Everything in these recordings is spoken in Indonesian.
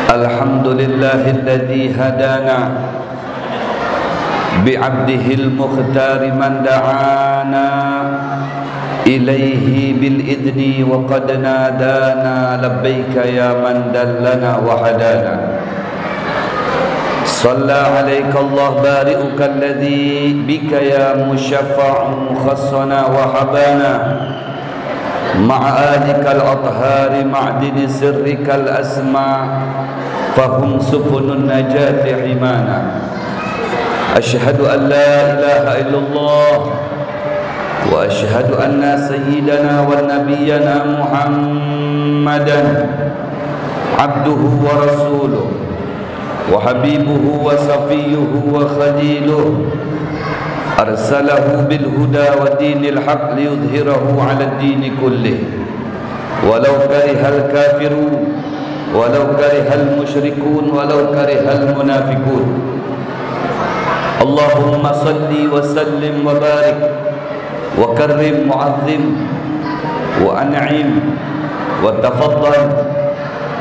Alhamdulillahilladzi hadana bi'abdihil mukhtar man da'ana ilaihi bil idni wa qad nadana labbaika ya man dallana wa hadana. Shalla alaika Allah bari'uka alladhi bika ya musyaffa'u mukhassana wa habana ma'a alikal athhari ma'dini sirrikal asma fahum subunun najati himana. Ashhadu an la ilaha illallah wa ashhadu anna sayyidana wa nabiyyana Muhammadan abduhu wa rasuluh wa habibuhu wa safiyuhu wa khaliluh arsalahu bil huda wa dinil haq liyudhhirahu 'ala ad-din kullih walau karihal kafirun walau karihal musyrikun walau karihal munafiqun. Allahumma salli wa sallim wa barik wa karrim mu'azzim wa an'im wa tafaddal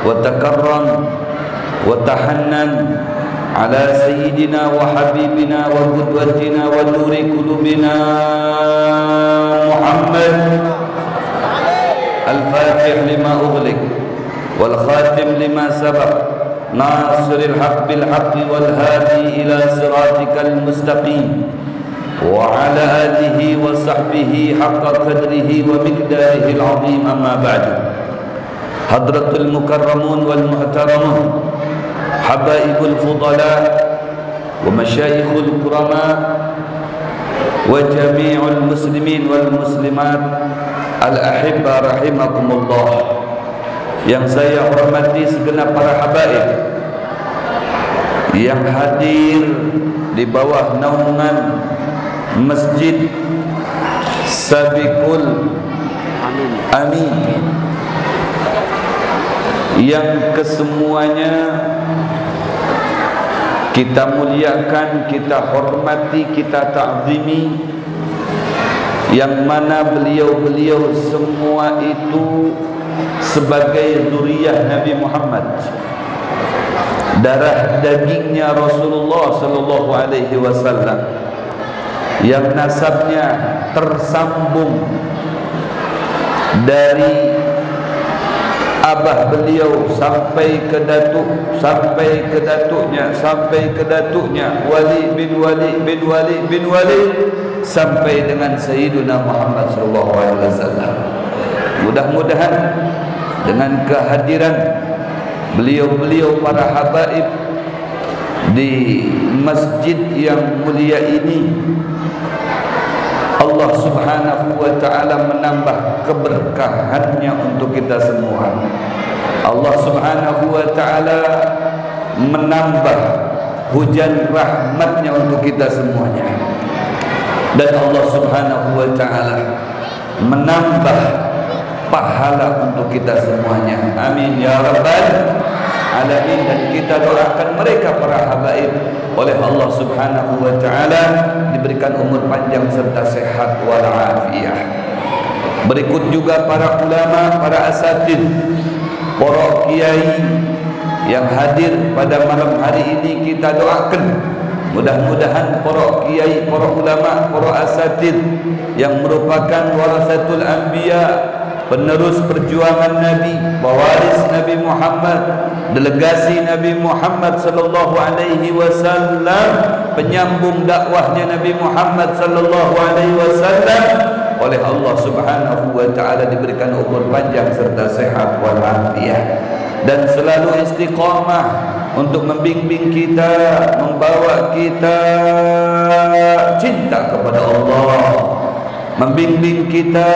wa takarram wa tahannan ala sayyidina wa habibina wa qudwatina wa nuri qulubina Muhammad al-fatih lima ughliq wal khatim lima sabaq nasiril haqq bil haqq wal hadi ila siratikal mustaqim wa ala alihi wa sahbihi haqqa qadrihi wa miqdarihi al-azim. Amma ba'du. Hadratul mukarramun wal muhtaramun, habaibul fudala wa masyayikhul kurama wa jami'ul muslimin wal muslimat al-ahibba rahimakumullah. Yang saya hormati segenap para habaib yang hadir di bawah naungan Masjid Sabiqul Amin, yang kesemuanya kita muliakan, kita hormati, kita ta'zimi, yang mana beliau-beliau semua itu sebagai zuriyah Nabi Muhammad, darah dagingnya Rasulullah sallallahu alaihi wasallam, yang nasabnya tersambung dari abah beliau sampai ke datuk, sampai ke datuknya, sampai ke datuknya, Wali bin Wali bin Wali bin Wali, sampai dengan Sayyiduna Muhammad sallallahu alaihi wasallam. Mudah-mudahan dengan kehadiran beliau-beliau para habaib di masjid yang mulia ini, Allah subhanahu wa ta'ala menambah keberkahannya untuk kita semua. Allah subhanahu wa ta'ala menambah hujan rahmatnya untuk kita semuanya. Dan Allah subhanahu wa ta'ala menambah pahala untuk kita semuanya. Amin ya rabbal alamin. Dan kita doakan mereka para habaib oleh Allah subhanahu wa ta'ala diberikan umur panjang serta sehat walafiat. Berikut juga para ulama, para asatid, para kiai yang hadir pada malam hari ini, kita doakan mudah-mudahan para kiai, para ulama, para asatid yang merupakan warasatul anbiya, penerus perjuangan Nabi, pewaris Nabi Muhammad, delegasi Nabi Muhammad sallallahu alaihi wasallam, penyambung dakwahnya Nabi Muhammad sallallahu alaihi wasallam, oleh Allah subhanahu wa ta'ala diberikan umur panjang serta sehat walafiat, dan selalu istiqamah untuk membimbing kita, membawa kita cinta kepada Allah, membimbing kita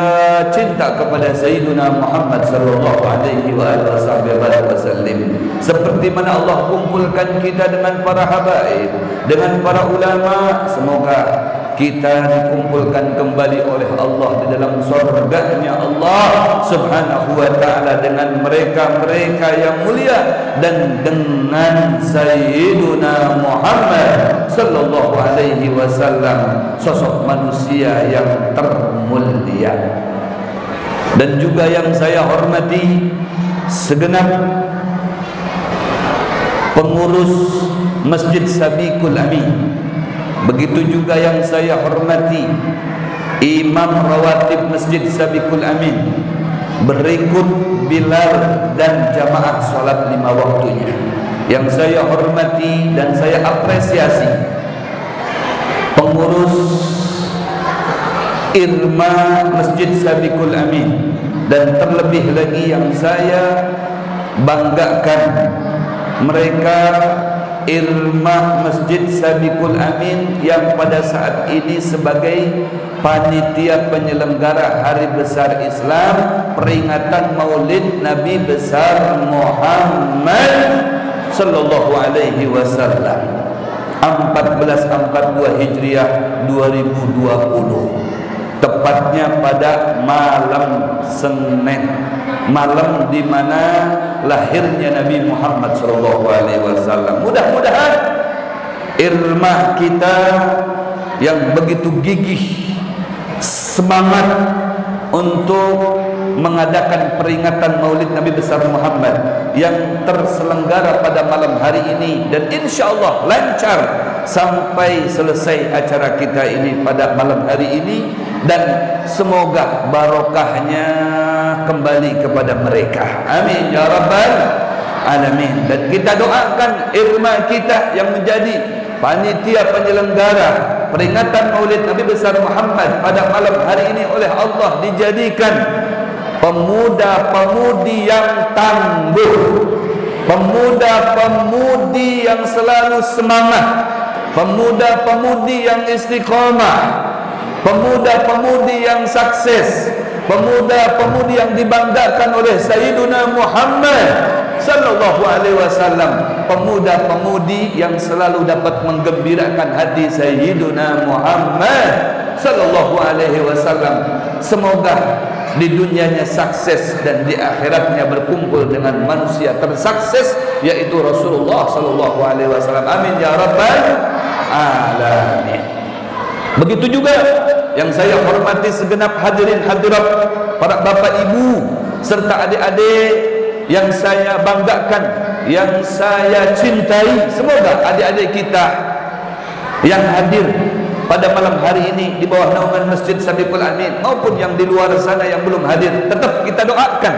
cinta kepada Sayyidina Muhammad sallallahu alaihi wasallam, seperti mana Allah kumpulkan kita dengan para habaib, dengan para ulama. Semoga kita dikumpulkan kembali oleh Allah di dalam surganya Allah subhanahu wa ta'ala dengan mereka-mereka yang mulia, dan dengan Sayyiduna Muhammad sallallahu alaihi wasallam, sosok manusia yang termulia. Dan juga yang saya hormati segenap pengurus Masjid Sabiqul Amin, begitu juga yang saya hormati Imam Rawatib Masjid Sabiqul Amin, berikut Bilal dan jamaah salat 5 waktunya. Yang saya hormati dan saya apresiasi pengurus Irma Masjid Sabiqul Amin, dan terlebih lagi yang saya banggakan mereka Irma Masjid Sabiqul Amin yang pada saat ini sebagai panitia penyelenggara Hari Besar Islam peringatan Maulid Nabi besar Muhammad sallallahu alaihi wasallam 1442 Hijriah 2020, tepatnya pada malam Senin, malam di mana lahirnya Nabi Muhammad sallallahu alaihi wasallam. Mudah-mudahan Irma kita yang begitu gigih, semangat untuk mengadakan peringatan Maulid Nabi besar Muhammad yang terselenggara pada malam hari ini, dan insya Allah lancar sampai selesai acara kita ini pada malam hari ini, dan semoga barokahnya kembali kepada mereka. Amin ya rabbal alamin. Dan kita doakan Irma kita yang menjadi panitia penyelenggara peringatan Maulid Nabi besar Muhammad pada malam hari ini oleh Allah dijadikan pemuda-pemudi yang tangguh, pemuda-pemudi yang selalu semangat, pemuda-pemudi yang istiqomah, pemuda-pemudi yang sukses, pemuda-pemudi yang dibanggakan oleh Sayyiduna Muhammad sallallahu alaihi wasallam, pemuda-pemudi yang selalu dapat menggembirakan hati Sayyiduna Muhammad sallallahu alaihi wasallam. Semoga di dunianya sukses dan di akhiratnya berkumpul dengan manusia tersukses, yaitu Rasulullah sallallahu alaihi wasallam. Amin ya rabbal alamin. Begitu juga yang saya hormati segenap hadirin hadirat, para bapak ibu serta adik-adik yang saya banggakan, yang saya cintai. Semoga adik-adik kita yang hadir pada malam hari ini di bawah naungan Masjid Sabiqul Amin maupun yang di luar sana yang belum hadir, tetap kita doakan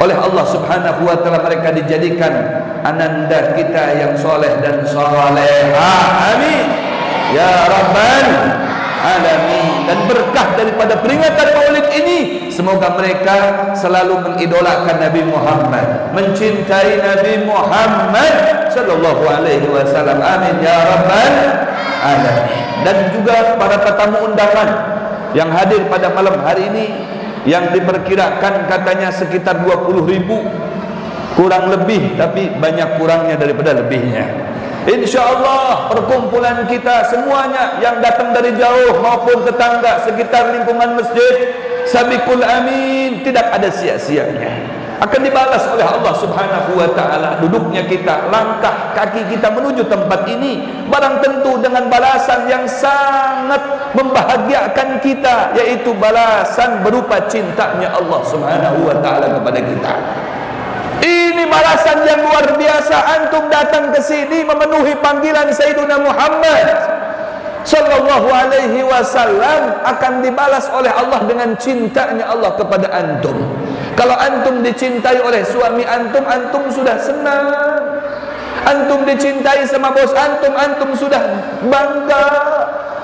oleh Allah Subhanahu wa taala mereka dijadikan ananda kita yang soleh dan salehah. Amin ya rabbal alamin. Dan berkah daripada peringatan Maulid ini, semoga mereka selalu mengidolakan Nabi Muhammad, mencintai Nabi Muhammad sallallahu alaihi wasallam. Amin ya rabbal alamin. Dan juga para tetamu undangan yang hadir pada malam hari ini, yang diperkirakan katanya sekitar 20.000 kurang lebih, tapi banyak kurangnya daripada lebihnya. InsyaAllah perkumpulan kita semuanya yang datang dari jauh maupun tetangga sekitar lingkungan Masjid Sabiqul Amin tidak ada sia-sianya, akan dibalas oleh Allah Subhanahu wa taala. Duduknya kita, langkah kaki kita menuju tempat ini barang tentu dengan balasan yang sangat membahagiakan kita, yaitu balasan berupa cintanya Allah Subhanahu wa taala kepada kita. Ini balasan yang luar biasa. Antum datang ke sini memenuhi panggilan Sayyidina Muhammad sallallahu alaihi wasallam, akan dibalas oleh Allah dengan cintanya Allah kepada antum. Kalau antum dicintai oleh suami antum, antum sudah senang. Antum dicintai sama bos antum, antum sudah bangga.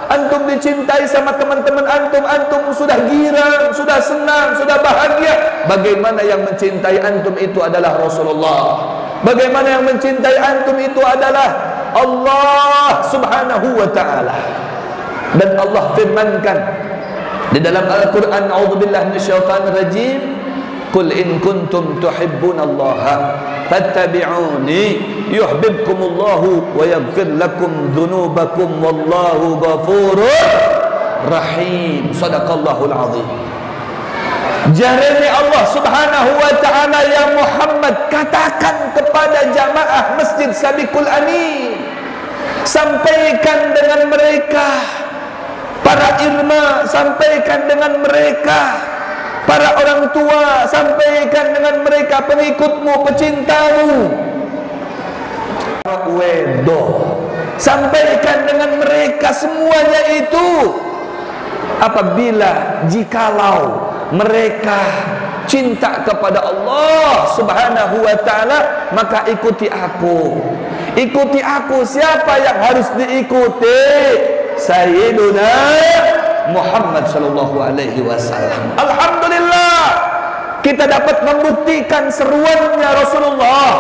Antum dicintai sama teman-teman antum, antum sudah girang, sudah senang, sudah bahagia. Bagaimana yang mencintai antum itu adalah Rasulullah. Bagaimana yang mencintai antum itu adalah Allah Subhanahu wa taala. Dan Allah firmankan di dalam Al-Qur'an, a'udzubillahi minasyaitonir rajim, qul in kuntum tuhibbunallaha fattabi'uni yuhibbukumullahu wa yaghfir lakum dzunubakum wallahu ghafurur rahim. Shadaqallahul azim. Jarene Allah Subhanahu wa taala, ya Muhammad, katakan kepada jamaah Masjid Sabiqul Amin, sampaikan dengan mereka, para irma, sampaikan dengan mereka Para orang tua, sampaikan dengan mereka, pengikutmu, pecintamu. Wedo, sampaikan dengan mereka semuanya itu. Apabila, jikalau mereka cinta kepada Allah Subhanahu wa ta'ala, maka ikuti aku. Ikuti aku. Siapa yang harus diikuti? Sayyiduna Muhammad sallallahu alaihi wasallam. Alhamdulillah, kita dapat membuktikan seruannya Rasulullah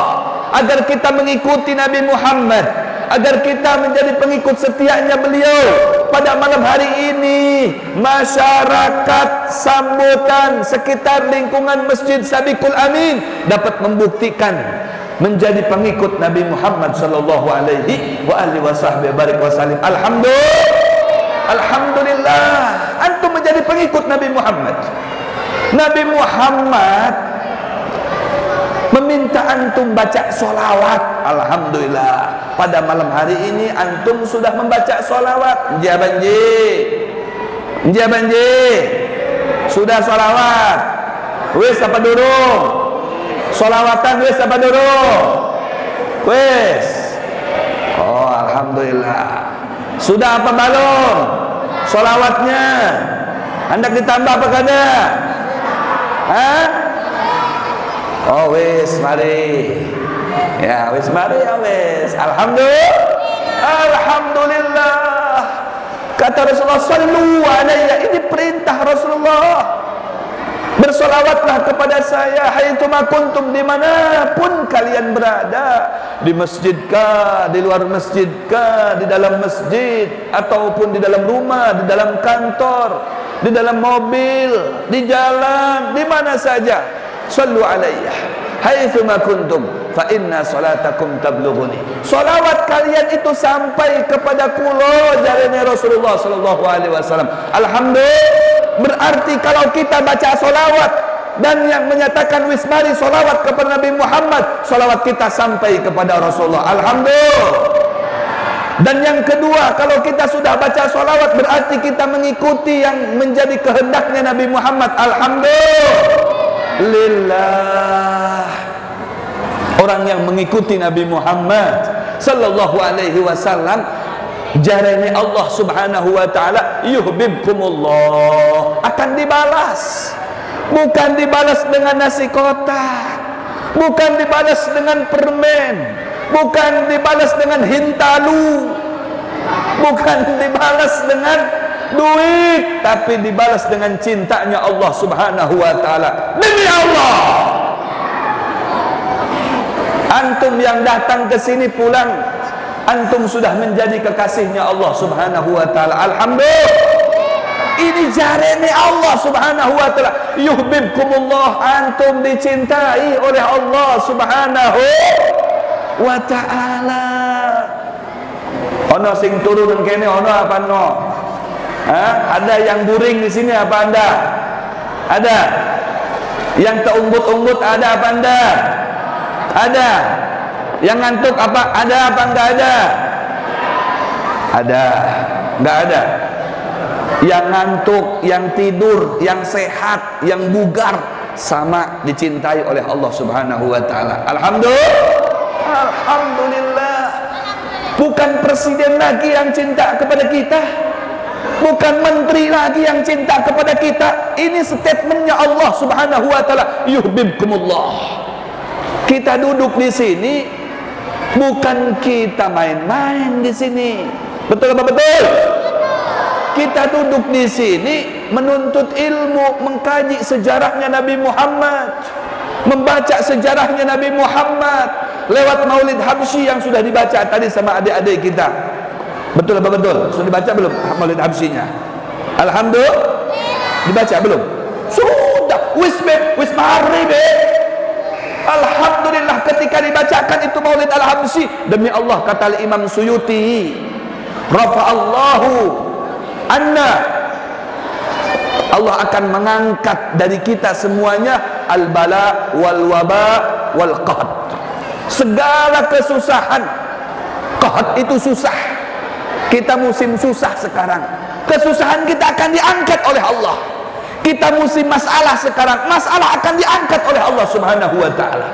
agar kita mengikuti Nabi Muhammad, agar kita menjadi pengikut setianya beliau. Pada malam hari ini, masyarakat sambutan sekitar lingkungan Masjid Sabiqul Amin dapat membuktikan menjadi pengikut Nabi Muhammad sallallahu alaihi wa alihi wasallam. Alhamdulillah, antum menjadi pengikut Nabi Muhammad. Nabi Muhammad meminta antum baca solawat. Alhamdulillah, pada malam hari ini antum sudah membaca solawat. Banji, sudah solawat. Wis apa durung? Solawatan wis apa durung? Wis. Oh, alhamdulillah. Sudah apa balon? Solawatnya hendak ditambah apa kada? Hah? Oh wis mari. Ya wis mari ya wis. Alhamdulillah. Kata Rasulullah, sallu alayya, ini perintah Rasulullah. Bersolawatlah kepada saya haitsuma kuntum, dimanapun kalian berada, di masjid kah, di luar masjid kah, di dalam masjid ataupun di dalam rumah, di dalam kantor, di dalam mobil, di jalan, di mana saja. Sallu alayya haitsuma kuntum fa inna salatakum tablughuni. Solawat kalian itu sampai kepada kula, jarene Rasulullah sallallahu alaihi wasallam. Alhamdulillah, berarti kalau kita baca solawat dan yang menyatakan wismari solawat kepada Nabi Muhammad, solawat kita sampai kepada Rasulullah. Alhamdulillah. Dan yang kedua, kalau kita sudah baca solawat, berarti kita mengikuti yang menjadi kehendaknya Nabi Muhammad. Alhamdulillah. Orang yang mengikuti Nabi Muhammad sallallahu alaihi wasallam, jarene Allah subhanahu wa ta'ala, yuhibbukumullah, akan dibalas. Bukan dibalas dengan nasi kotak, bukan dibalas dengan permen, bukan dibalas dengan hintalu, bukan dibalas dengan duit, tapi dibalas dengan cintanya Allah subhanahu wa ta'ala. Demi Allah, antum yang datang ke sini pulang, antum sudah menjadi kekasihnya Allah subhanahu wa ta'ala. Alhamdulillah. Ini jarene Allah subhanahu wa ta'ala. Yuhibbukumullah, antum dicintai oleh Allah subhanahu wa ta'ala. Ono sing turun kene, ono apa no? Ada yang buring di sini apa anda? Ada. Yang keumbut-umbut ada apa anda? Ada. Yang ngantuk apa? Ada apa enggak ada? Ada. Enggak ada. Yang ngantuk, yang tidur, yang sehat, yang bugar, sama dicintai oleh Allah subhanahu wa ta'ala. Alhamdulillah. Alhamdulillah. Bukan presiden lagi yang cinta kepada kita, bukan menteri lagi yang cinta kepada kita. Ini statementnya Allah subhanahu wa ta'ala, yuhibbukumullah. Kita duduk di sini bukan kita main-main di sini. Betul apa betul? Kita duduk di sini menuntut ilmu, mengkaji sejarahnya Nabi Muhammad, membaca sejarahnya Nabi Muhammad lewat Maulid Habsyi yang sudah dibaca tadi sama adik-adik kita. Betul apa betul? Sudah dibaca belum Maulid Habsyinya? Alhamdulillah. Dibaca belum? Sudah. Wis mari be. Alhamdulillah, ketika dibacakan itu Maulid Al-Habsyi, demi Allah, kata Imam Suyuti, rafa'allahu anna, Allah akan mengangkat dari kita semuanya al-bala wal waba wal qahd, segala kesusahan. Qahd itu susah, kita musim susah sekarang. Kesusahan kita akan diangkat oleh Allah. Kita musim masalah sekarang, masalah akan diangkat oleh Allah Subhanahu wa taala.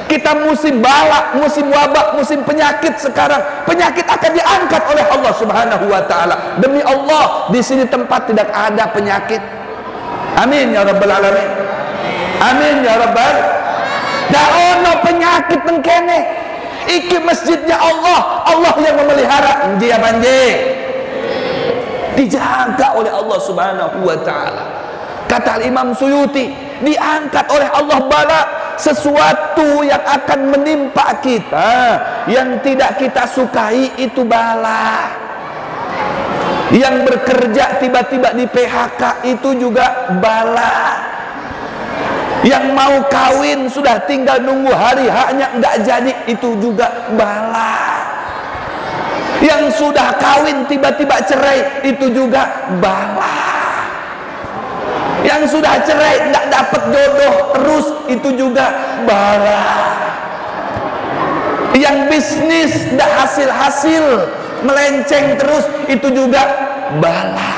Kita musim bala, musim wabak, musim penyakit sekarang, penyakit akan diangkat oleh Allah Subhanahu wa taala. Demi Allah, di sini tempat tidak ada penyakit. Amin ya rabbal alamin. Amin ya rabbal. Da ono penyakit mengkene. Iki masjidnya Allah, Allah yang memelihara. Dia banjir. Dijaga oleh Allah Subhanahu wa taala. Kata Imam Suyuti, diangkat oleh Allah bala, sesuatu yang akan menimpa kita yang tidak kita sukai itu bala. Yang bekerja tiba-tiba di PHK itu juga bala. Yang mau kawin sudah tinggal nunggu hari haknya enggak jadi itu juga bala. Yang sudah kawin tiba-tiba cerai itu juga bala. Yang sudah cerai tidak dapat jodoh terus itu juga bala. Yang bisnis tidak hasil-hasil melenceng terus itu juga bala.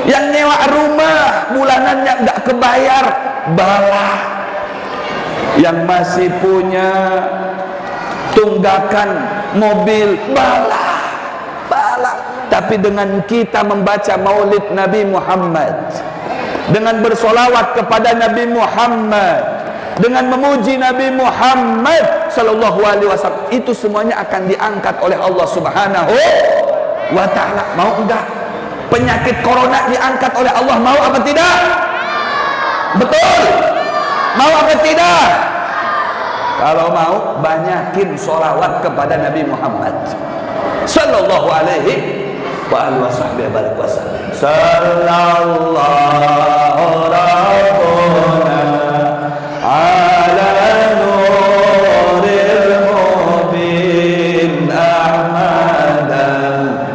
Yang nyewa rumah bulanannya tidak kebayar bala. Yang masih punya tunggakan mobil bala. Tapi dengan kita membaca maulid Nabi Muhammad, dengan bersolawat kepada Nabi Muhammad, dengan memuji Nabi Muhammad sallallahu alaihi wasallam, itu semuanya akan diangkat oleh Allah Subhanahu wa taala. Mau enggak? Penyakit corona diangkat oleh Allah, mau apa tidak? Betul? Mau apa tidak? Kalau mau, banyakin solawat kepada Nabi Muhammad sallallahu alaihi wa alihi wasallam. Sallallahu rabbuna ala nuril mubin ahmadan.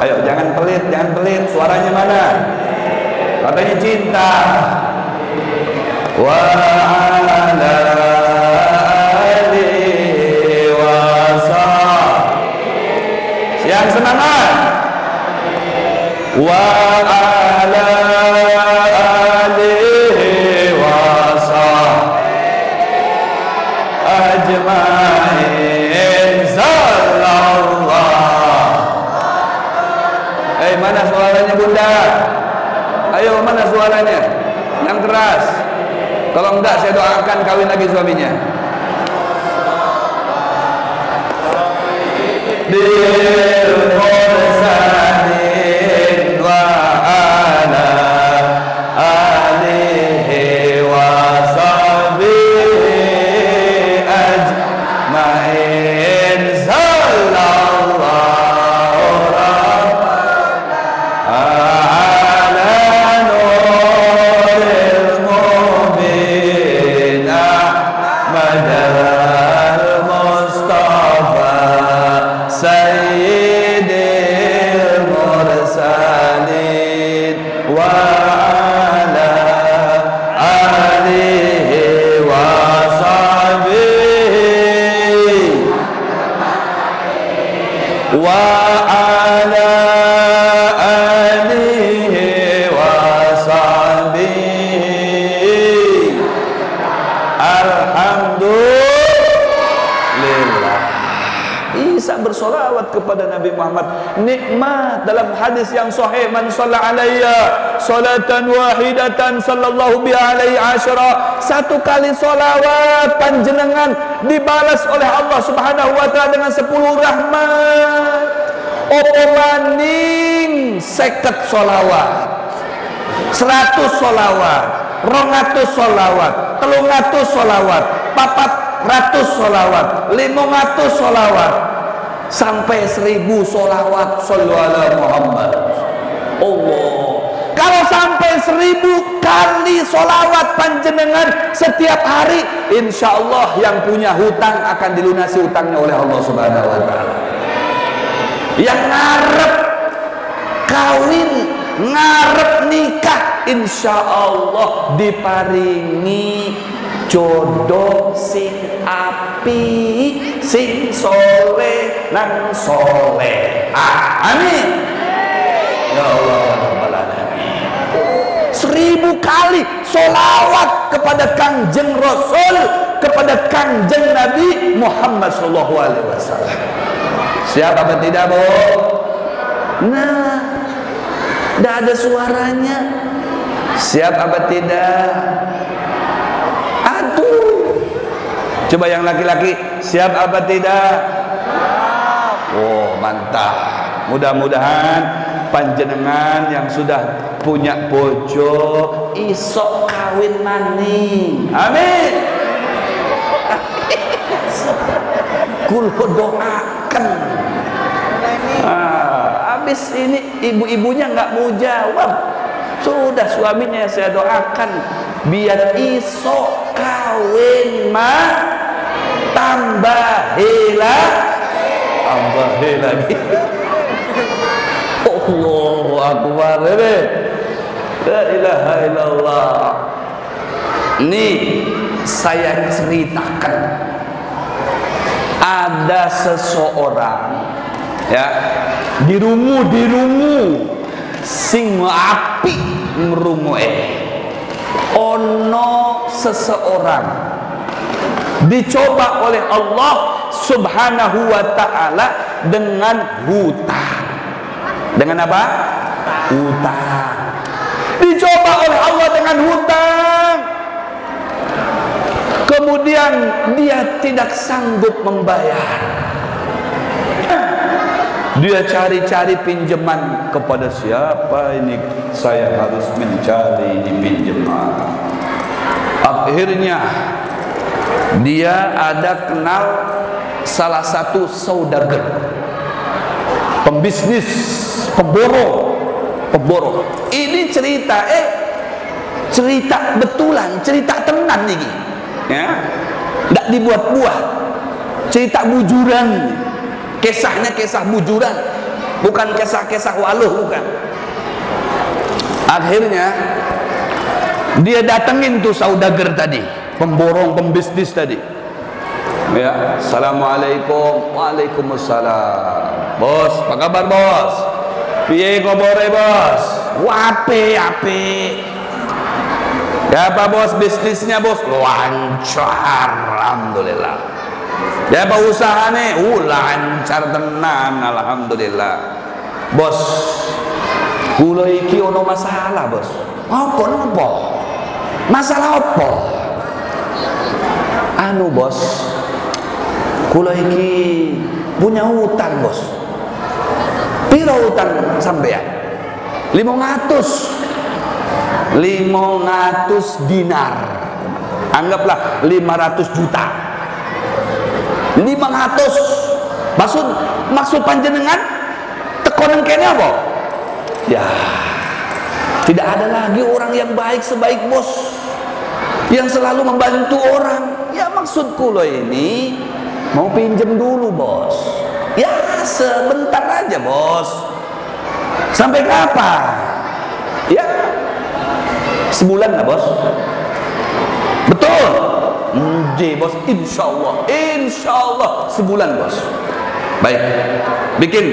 Ayo jangan pelit, suaranya mana? Katanya cinta. Wa ala yang semangat. Wa ala alihi wa sahbihi ajma'in sallallahu. Mana suaranya bunda? Ayo mana suaranya? Yang keras. Kalau enggak saya doakan kawin lagi suaminya. Bil mursalin wa ala alihi wa sahbihi ajma'in sallallahu ala nuril mubin ahmadal mustafa Sayyidil mursalin wa ala alihi wa sahbihi wa ala alihi wa sahbihi. Alhamdulillah. Isa bersolawat kepada Nabi Muhammad. Nikmat dalam hadis yang sahih, man shalla alayya salatan wahidatan sallallahu bi alaihi asyara. Satu kali solawat panjenengan dibalas oleh Allah Subhanahu wa taala dengan 10 rahmat. Opo maning 50 solawat, 100 solawat, 200 solawat, 300 solawat, 400 solawat, 500 solawat, sampai 1000 solawat. Sallu ala Muhammad. Allah, kalau sampai 1000 kali solawat panjenengan setiap hari, insya Allah yang punya hutang akan dilunasi hutangnya oleh Allah Subhanahu wa taala. Yang ngarep kawin, ngarep nikah, insya Allah diparingi jodoh sing api, sing soleh nang soleh. Amin ya Allah. 1000 kali sholawat kepada Kangjeng Rasul, kepada Kangjeng Nabi Muhammad SAW. Siap apa tidak, Bu? Nah, tidak ada suaranya. Siap apa tidak? Aduh. Coba yang laki-laki, siap apa tidak? Oh, mantap. Mudah-mudahan panjenengan yang sudah punya bojo isok kawin maning. Amin. Kulo doakan. Habis ini ibu-ibunya nggak mau jawab. Sudah suaminya saya doakan biar isok kawin tambah hela lagi. Allahu Akbar. La ilaha illallah. Nih saya ceritakan, ada seseorang ya dirungu sing api merungu ono seseorang dicoba oleh Allah Subhanahu wa ta'ala dengan hutang. Dengan apa? Hutang. Dicoba oleh Allah dengan hutang. Kemudian dia tidak sanggup membayar. Dia cari-cari pinjaman kepada siapa ini, saya harus mencari ini pinjaman. Akhirnya dia ada kenal salah satu saudagar, pembisnis, pemborong. Ini cerita cerita betulan, cerita tenan nih, ya, tidak dibuat-buat, cerita bujuran. Kisahnya kisah bujuran, bukan kisah-kisah waluh, bukan. Akhirnya dia datengin tuh saudagar tadi, pemborong, pembisnis tadi. Ya, assalamualaikum. Waalaikumsalam. Bos, apa kabar bos? Piye kabare bos? Wape. Ya apa bos, bisnisnya bos? Lancar, alhamdulillah. Ya apa usahane? Lancar tenan, alhamdulillah. Bos, kula iki ono masalah, bos. Apa napa? Masalah apa? Anu bos, kula iki punya hutang, bos. Piro hutang sampean? 500 dinar. Anggaplah 500 juta. 500. Maksud panjenengan tekonan kene apa? Ya, tidak ada lagi orang yang baik sebaik bos, yang selalu membantu orang. Ya maksudku loh, ini mau pinjem dulu bos. Ya sebentar aja bos. Sampai kapan? Ya sebulan lah bos. Betul. Bos, insya Allah sebulan bos. Baik, bikin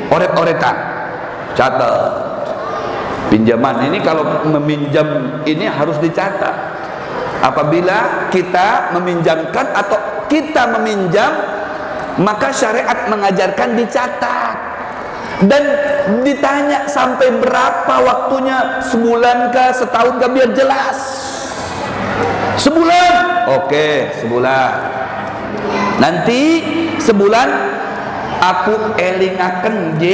oret-oretan, catat. Pinjaman ini kalau meminjam ini harus dicatat. Apabila kita meminjamkan atau kita meminjam, maka syariat mengajarkan dicatat dan ditanya sampai berapa waktunya, sebulan kah, setahun kah, biar jelas. Sebulan, oke, sebulan. Nanti sebulan aku elingaken J.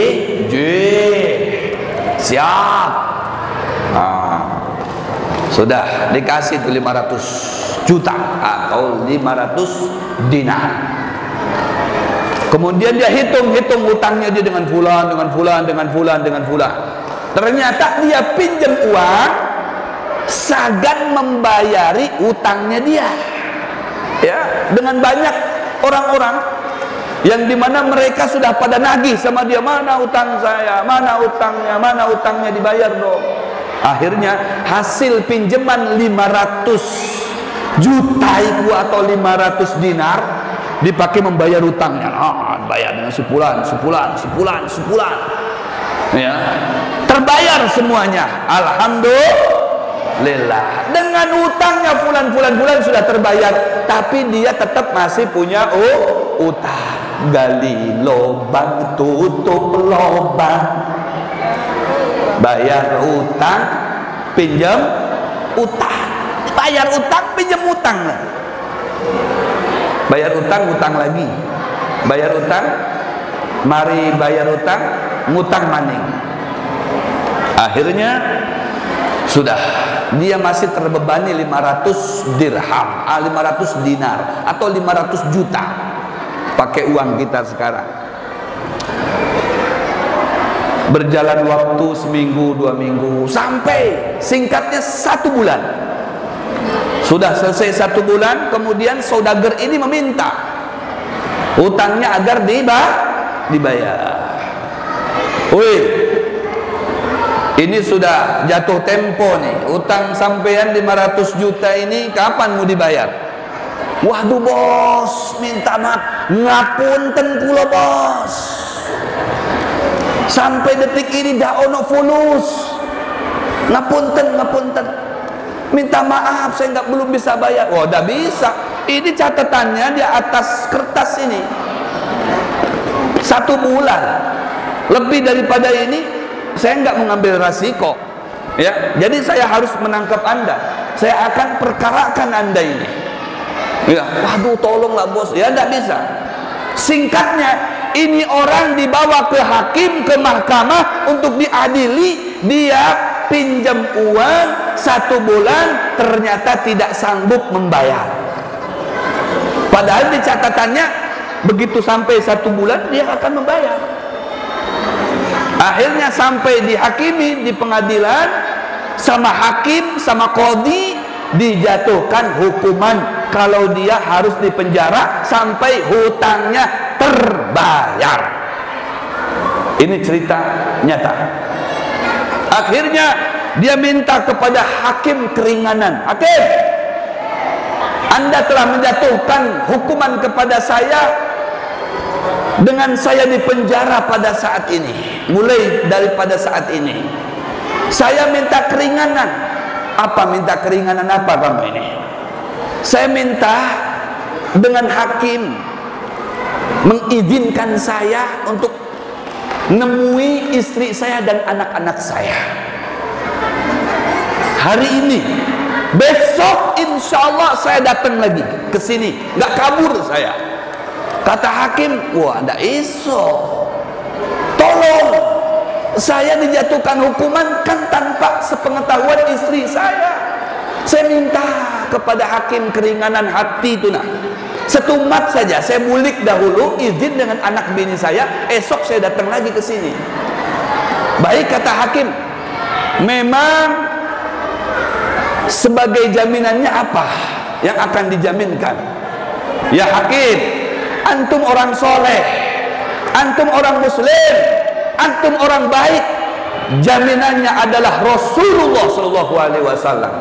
Siap. Nah, sudah dikasih tuh 500 juta atau 500 dinar. Kemudian dia hitung utangnya dia dengan fulan. Ternyata dia pinjam uang sagan membayari utangnya dia, ya, dengan banyak orang-orang yang dimana mereka sudah pada nagih sama dia, mana utang saya, mana utangnya dibayar dong. Akhirnya hasil pinjaman 500 juta itu atau 500 dinar dipakai membayar utangnya. Bayar dengan sebulan, ya, terbayar semuanya, alhamdulillah. lillah. Dengan utangnya bulan sudah terbayar, tapi dia tetap masih punya utang. Gali lobang, tutup lobang. Bayar utang, pinjam utang. Bayar utang, pinjam utang. Bayar utang, utang lagi. Bayar utang, mari bayar utang, ngutang maning. Akhirnya sudah, dia masih terbebani 500 dirham, 500 dinar atau 500 juta pakai uang kita sekarang. Berjalan waktu seminggu, 2 minggu, sampai singkatnya 1 bulan. Sudah selesai 1 bulan, kemudian saudagar ini meminta hutangnya agar dibayar. Woi, ini sudah jatuh tempo nih, utang sampean 500 juta ini kapan mau dibayar? Waduh bos, minta maaf, ngapunten kula bos, sampai detik ini dah ono fulus, ngapunten, minta maaf saya belum bisa bayar. Oh, udah bisa, ini catatannya di atas kertas ini 1 bulan. Lebih daripada ini saya nggak mengambil resiko, ya. Jadi saya harus menangkap Anda, saya akan perkarakan Anda ini, ya. Waduh tolonglah bos, ya nggak bisa. Singkatnya, ini orang dibawa ke hakim, ke mahkamah untuk diadili. Dia pinjam uang 1 bulan, ternyata tidak sanggup membayar. Padahal di catatannya begitu sampai 1 bulan dia akan membayar. Akhirnya sampai dihakimi di pengadilan, sama hakim, sama qadhi, dijatuhkan hukuman kalau dia harus dipenjara sampai hutangnya terbayar. Ini cerita nyata. Akhirnya dia minta kepada hakim keringanan. Hakim, Anda telah menjatuhkan hukuman kepada saya dengan saya dipenjara pada saat ini. Mulai daripada saat ini saya minta keringanan. Apa minta keringanan apa kamu ini? Saya minta dengan hakim mengizinkan saya untuk nemui istri saya dan anak-anak saya hari ini. Besok insya Allah saya datang lagi ke sini, nggak kabur saya. Kata hakim, wah ndak iso, tolong, saya dijatuhkan hukuman kan tanpa sepengetahuan istri saya. Saya minta kepada hakim keringanan hati itu nak, setumat saja, saya bulik dahulu, izin dengan anak bini saya, esok saya datang lagi ke sini. Baik, kata hakim, memang sebagai jaminannya apa yang akan dijaminkan? Ya hakim, antum orang soleh, antum orang muslim, antum orang baik, jaminannya adalah Rasulullah Shallallahu Alaihi Wasallam.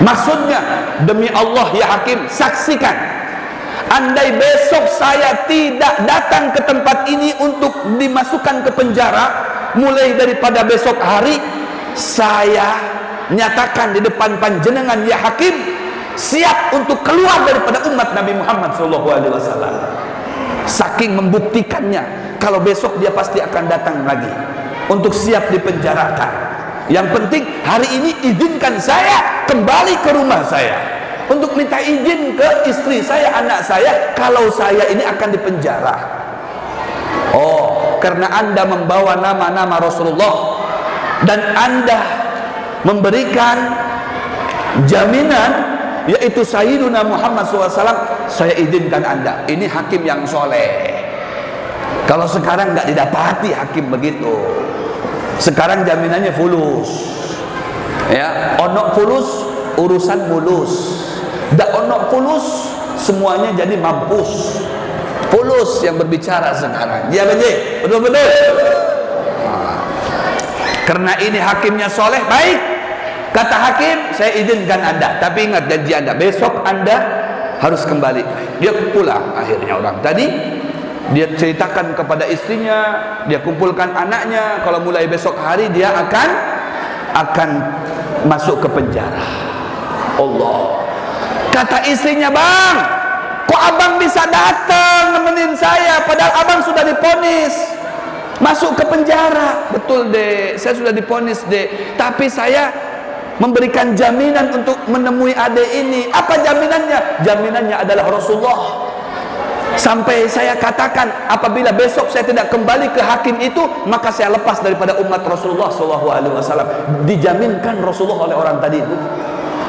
Maksudnya, demi Allah ya hakim, saksikan, andai besok saya tidak datang ke tempat ini untuk dimasukkan ke penjara, mulai daripada besok hari saya nyatakan di depan panjenengan ya hakim, siap untuk keluar daripada umat Nabi Muhammad SAW. Saking membuktikannya, kalau besok dia pasti akan datang lagi untuk siap dipenjarakan. Yang penting hari ini izinkan saya kembali ke rumah saya untuk minta izin ke istri saya, anak saya, kalau saya ini akan dipenjara. Oh, karena Anda membawa nama-nama Rasulullah dan Anda memberikan jaminan yaitu Sayyiduna Muhammad SAW, saya izinkan Anda. Ini hakim yang soleh. Kalau sekarang nggak didapati hakim begitu. Sekarang jaminannya fulus, ya, onok fulus urusan mulus, dak onok fulus semuanya jadi mampus. Fulus yang berbicara sekarang, ya betul-betul. Karena ini hakimnya soleh, baik, kata hakim, saya izinkan Anda, tapi ingat janji Anda, besok Anda harus kembali. Dia pulang akhirnya orang tadi. Dia ceritakan kepada istrinya, dia kumpulkan anaknya, kalau mulai besok hari dia akan masuk ke penjara. Allah. Kata istrinya, "Bang, kok abang bisa datang nemenin saya padahal abang sudah diponis masuk ke penjara?" "Betul, Dek, saya sudah diponis, Dek, tapi saya memberikan jaminan untuk menemui adik ini." "Apa jaminannya?" "Jaminannya adalah Rasulullah. Sampai saya katakan apabila besok saya tidak kembali ke hakim itu, maka saya lepas daripada umat Rasulullah SAW. Dijaminkan Rasulullah oleh orang tadi itu."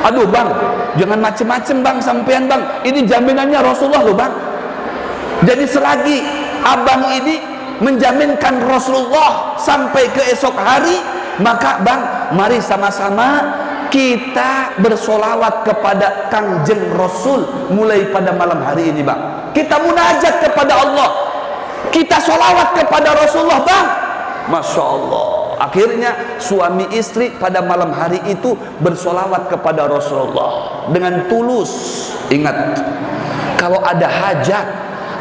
"Aduh bang, jangan macem-macem bang, sampean bang, ini jaminannya Rasulullah loh bang." Jadi selagi abang ini menjaminkan Rasulullah sampai ke esok hari, maka bang, mari sama-sama kita bersolawat kepada Kangjeng Rasul mulai pada malam hari ini bang. Kita munajat kepada Allah, kita solawat kepada Rasulullah bang. Masya Allah. Akhirnya suami istri pada malam hari itu bersolawat kepada Rasulullah dengan tulus. Ingat, kalau ada hajat,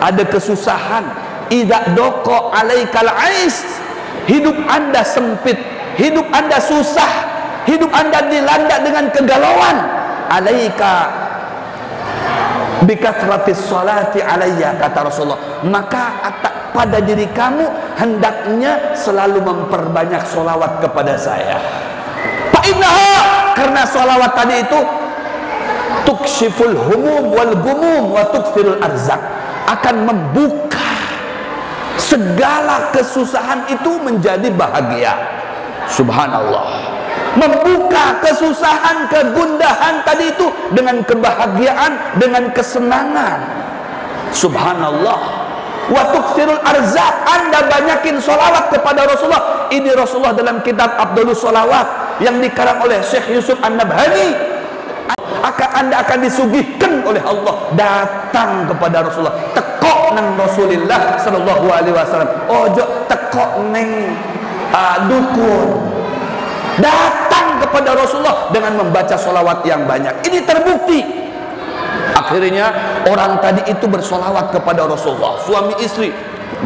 ada kesusahan, idza doko alaikal ais, hidup anda sempit, hidup anda susah, hidup anda dilanda dengan kegalauan, alaika bikathratis salati alayya, kata Rasulullah, maka pada diri kamu hendaknya selalu memperbanyak solawat kepada saya. Fa'innaha, karena solawat tadi itu tukshiful humum wal gumum wa tukfirul arzak, akan membuka segala kesusahan itu menjadi bahagia. Subhanallah. Membuka kesusahan, kegundahan tadi itu dengan kebahagiaan, dengan kesenangan. Subhanallah. Wa tukthirul arzak, anda banyakin solawat kepada Rasulullah. Ini Rasulullah dalam kitab Abdulus Solawat yang dikarang oleh Syekh Yusuf An-Nabhani. Anda akan disuguhkan oleh Allah, datang kepada Rasulullah, tekok nang Rasulullah sallallahu alaihi wasallam, ojo tekok neng dukun. Datang kepada Rasulullah dengan membaca solawat yang banyak. Ini terbukti. Akhirnya orang tadi itu bersolawat kepada Rasulullah, suami istri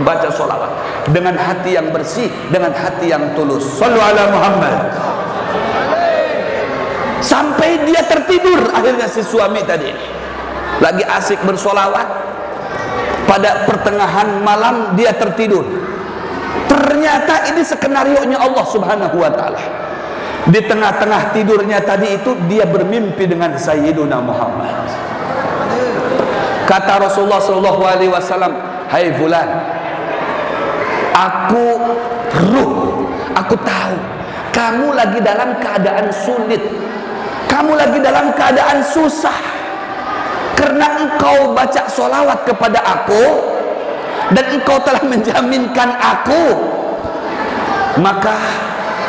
baca solawat dengan hati yang bersih, dengan hati yang tulus. Sallu ala Muhammad. Sampai dia tertidur. Akhirnya si suami tadi lagi asik bersolawat, pada pertengahan malam dia tertidur. Ternyata ini skenarionya Allah Subhanahu wa ta'ala. Di tengah-tengah tidurnya tadi itu dia bermimpi dengan Sayyiduna Muhammad. Kata Rasulullah sallallahu alaihi wasallam, "Hai fulan, aku tahu kamu lagi dalam keadaan sulit, kamu lagi dalam keadaan susah, karena engkau baca solawat kepada aku dan engkau telah menjaminkan aku, maka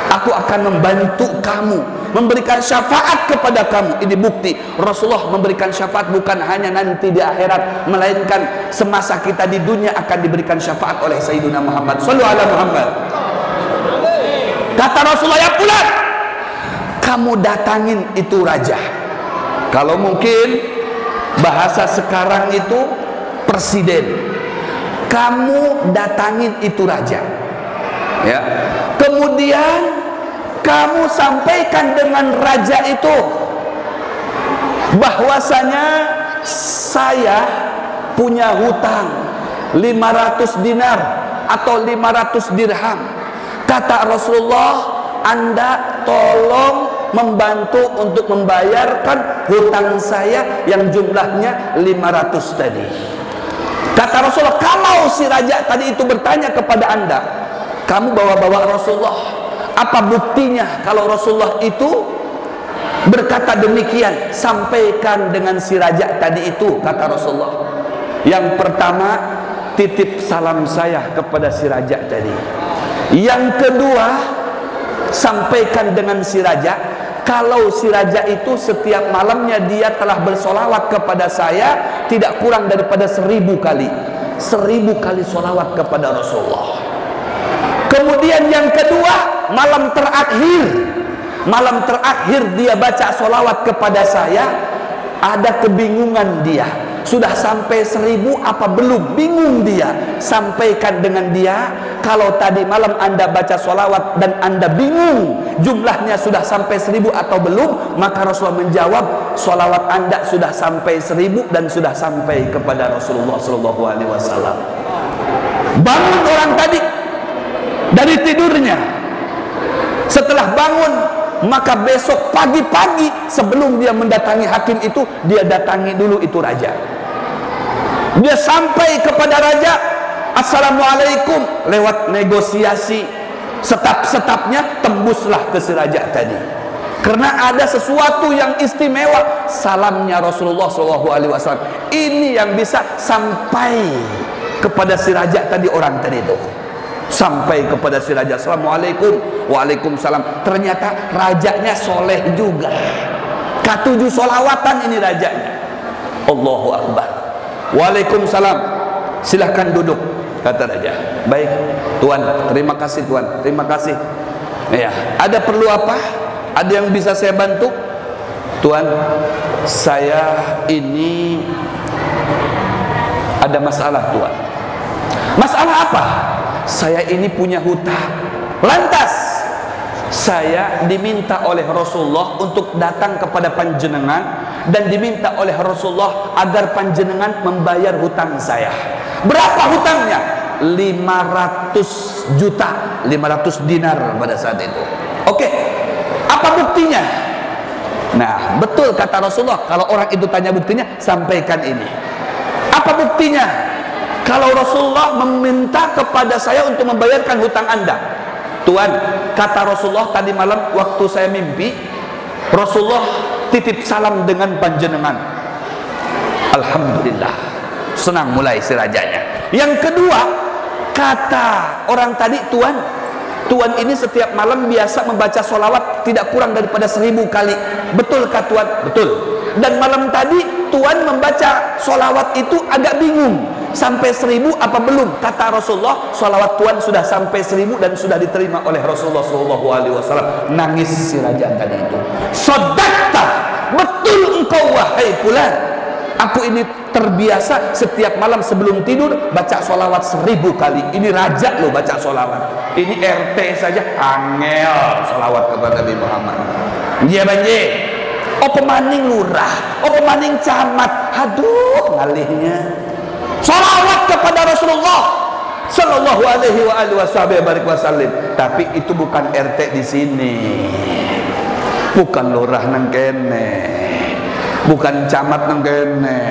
aku akan membantu kamu, memberikan syafaat kepada kamu." Ini bukti Rasulullah memberikan syafaat bukan hanya nanti di akhirat, melainkan semasa kita di dunia akan diberikan syafaat oleh Sayyidina Muhammad. Sallu ala Muhammad. Kata Rasulullah, "Ya fulan, kamu datangin itu raja." Kalau mungkin bahasa sekarang itu presiden. Kamu datangin itu raja, ya. Kemudian kamu sampaikan dengan raja itu bahwasanya saya punya hutang 500 dinar atau 500 dirham. Kata Rasulullah, Anda tolong membantu untuk membayarkan hutang saya yang jumlahnya 500 tadi. Kata Rasulullah, kalau si raja tadi itu bertanya kepada Anda, kamu bawa-bawa Rasulullah, apa buktinya kalau Rasulullah itu berkata demikian? Sampaikan dengan si raja tadi itu, kata Rasulullah. Yang pertama, titip salam saya kepada si raja tadi. Yang kedua, sampaikan dengan si raja, kalau si raja itu setiap malamnya dia telah bersolawat kepada saya tidak kurang daripada 1000 kali. 1000 kali solawat kepada Rasulullah. Kemudian yang kedua, malam terakhir dia baca solawat kepada saya, ada kebingungan dia. sudah sampai 1000 apa belum? Bingung dia. Sampaikan dengan dia, kalau tadi malam Anda baca sholawat dan Anda bingung jumlahnya sudah sampai 1000 atau belum, maka Rasulullah menjawab, sholawat Anda sudah sampai 1000 dan sudah sampai kepada Rasulullah SAW. Bangun orang tadi dari tidurnya. Setelah bangun, maka besok pagi-pagi sebelum dia mendatangi hakim itu, dia datangi dulu itu raja. Dia sampai kepada raja, assalamualaikum, lewat negosiasi setap-setapnya tembuslah ke si raja tadi. Karena ada sesuatu yang istimewa, salamnya Rasulullah SAW. Ini yang bisa sampai kepada si raja tadi, orang tadi itu. Sampai kepada si raja, assalamualaikum, waalaikumsalam. Ternyata rajanya soleh juga, K7 solawatan ini rajanya. Allahu Akbar, waalaikumsalam, silahkan duduk, kata raja. Baik tuan, terima kasih tuan, terima kasih ya. Ada perlu apa? Ada yang bisa saya bantu? Tuan, saya ini ada masalah tuan. Masalah apa? Saya ini punya hutang. Lantas saya diminta oleh Rasulullah untuk datang kepada panjenengan, dan diminta oleh Rasulullah agar panjenengan membayar hutang saya. Berapa hutangnya? 500 juta, 500 dinar pada saat itu. Oke, apa buktinya? Nah, betul kata Rasulullah, kalau orang itu tanya buktinya, sampaikan ini. Apa buktinya? Kalau Rasulullah meminta kepada saya untuk membayarkan hutang Anda. Tuan, kata Rasulullah tadi malam waktu saya mimpi, Rasulullah titip salam dengan panjenengan. Alhamdulillah, senang mulai si rajanya. Yang kedua, kata orang tadi, Tuan ini setiap malam biasa membaca sholawat tidak kurang daripada 1000 kali. Betul kah Tuan? Betul. Dan malam tadi Tuan membaca sholawat itu agak bingung, sampai 1000 apa belum? Kata Rasulullah, sholawat Tuan sudah sampai 1000 dan sudah diterima oleh Rasulullah SAW. Nangis si raja tadi itu. Shadaqta, betul engkau wahai fulan. Aku ini terbiasa setiap malam sebelum tidur baca sholawat 1000 kali. Ini raja loh baca sholawat. Ini RT saja angel sholawat kepada Nabi Muhammad. Iya banjir. Oh pemaning lurah, oh pemaning camat, aduh ngalihnya sholawat kepada Rasulullah Sallallahu Alaihi Wasallam. Tapi itu bukan RT di sini, bukan lurah nang kene, bukan camat nang kene.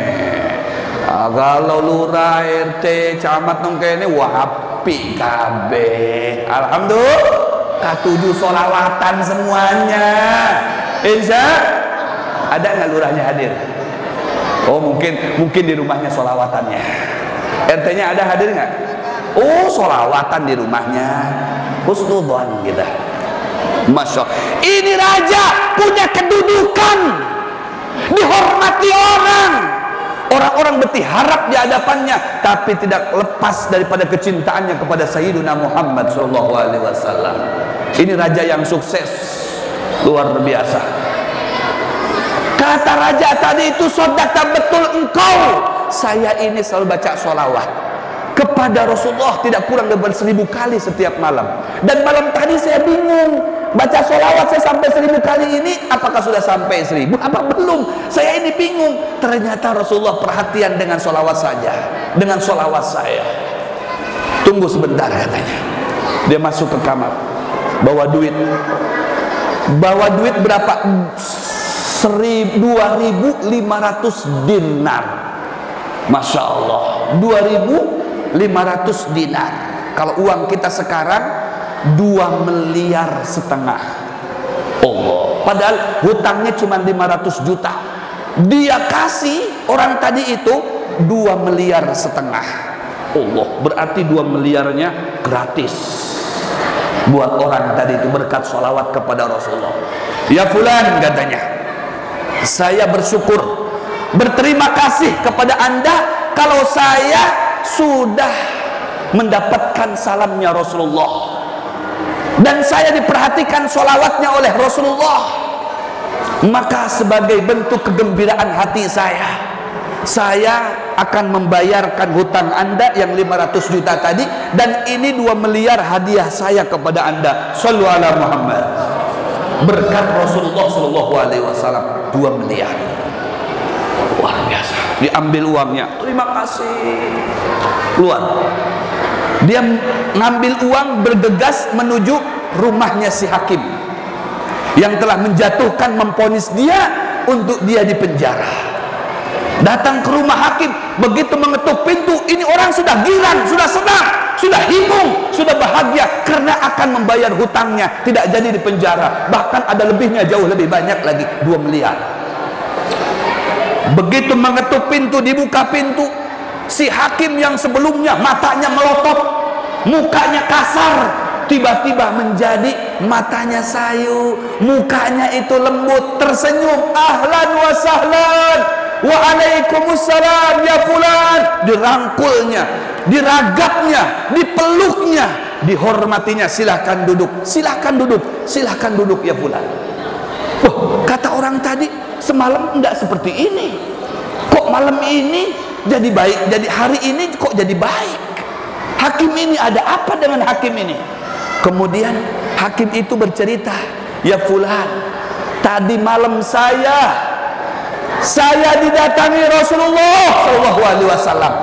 Kalau lurah RT camat nang kene wapi kabeh. Alhamdulillah, K7 sholawatan semuanya. Insya ada nggak lurahnya hadir? Oh mungkin di rumahnya sholawatannya. RT-nya ada hadir nggak? Oh sholawatan di rumahnya. Husnudzon kita. Masya Allah. Ini raja punya kedudukan, dihormati orang. Orang-orang berharap di hadapannya, tapi tidak lepas daripada kecintaannya kepada Sayyiduna Muhammad SAW. Ini raja yang sukses, luar biasa. Kata raja tadi itu, sodaka betul engkau. Saya ini selalu baca sholawat kepada Rasulullah tidak kurang dari 1000 kali setiap malam. Dan malam tadi saya bingung, baca sholawat saya sampai 1000 kali ini, apakah sudah sampai 1000? Apa belum? Saya ini bingung. Ternyata Rasulullah perhatian dengan sholawat saja, dengan sholawat saya. Tunggu sebentar katanya. Dia masuk ke kamar, bawa duit berapa? 2.500 dinar. Masya Allah, 2.500 dinar. Kalau uang kita sekarang 2,5 miliar. Allah. Padahal hutangnya cuma 500 juta. Dia kasih orang tadi itu 2,5 miliar. Allah, berarti 2 miliarnya gratis buat orang tadi itu berkat sholawat kepada Rasulullah. Ya fulan katanya, saya bersyukur, berterima kasih kepada Anda kalau saya sudah mendapatkan salamnya Rasulullah dan saya diperhatikan sholawatnya oleh Rasulullah. Maka sebagai bentuk kegembiraan hati saya saya akan membayarkan hutang Anda yang 500 juta tadi, dan ini 2 miliar hadiah saya kepada Anda. Shallu ala Muhammad. Berkat Rasulullah sallallahu alaihi wasallam 2 miliar. Luar biasa. Diambil uangnya, terima kasih, keluar. Dia ngambil uang, bergegas menuju rumahnya si hakim yang telah menjatuhkan, memvonis dia untuk dia dipenjara. Datang ke rumah hakim, begitu mengetuk pintu, ini orang sudah girang, sudah senang, sudah hibung, sudah bahagia karena akan membayar hutangnya, tidak jadi dipenjara, bahkan ada lebihnya, jauh lebih banyak lagi, 2 miliar. Begitu mengetuk pintu, dibuka pintu, si hakim yang sebelumnya matanya melotot, mukanya kasar, tiba-tiba menjadi matanya sayu, mukanya itu lembut, tersenyum, ahlan wa sahlan, waalaikumsalam ya fulan. Dirangkulnya, diragapnya, dipeluknya, dihormatinya. Silahkan duduk, silahkan duduk, silahkan duduk ya fulan. Wah, kata orang tadi semalam enggak seperti ini, kok malam ini jadi baik, jadi hari ini kok jadi baik. Hakim ini ada apa dengan hakim ini? Kemudian hakim itu bercerita, ya fulan, tadi malam saya didatangi Rasulullah sallallahu alaihi wasallam.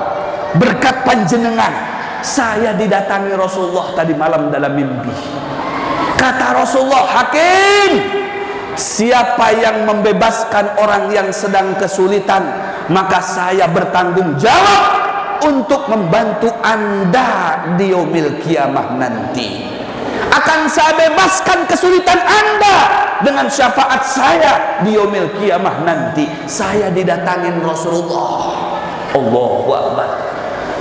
Berkat panjenengan saya didatangi Rasulullah tadi malam dalam mimpi. Kata Rasulullah, hakim, siapa yang membebaskan orang yang sedang kesulitan, maka saya bertanggung jawab untuk membantu Anda di yaumil kiamah nanti. Akan saya bebaskan kesulitan Anda dengan syafaat saya di yaumil kiamah nanti. Saya didatangin Rasulullah. Allahu Akbar.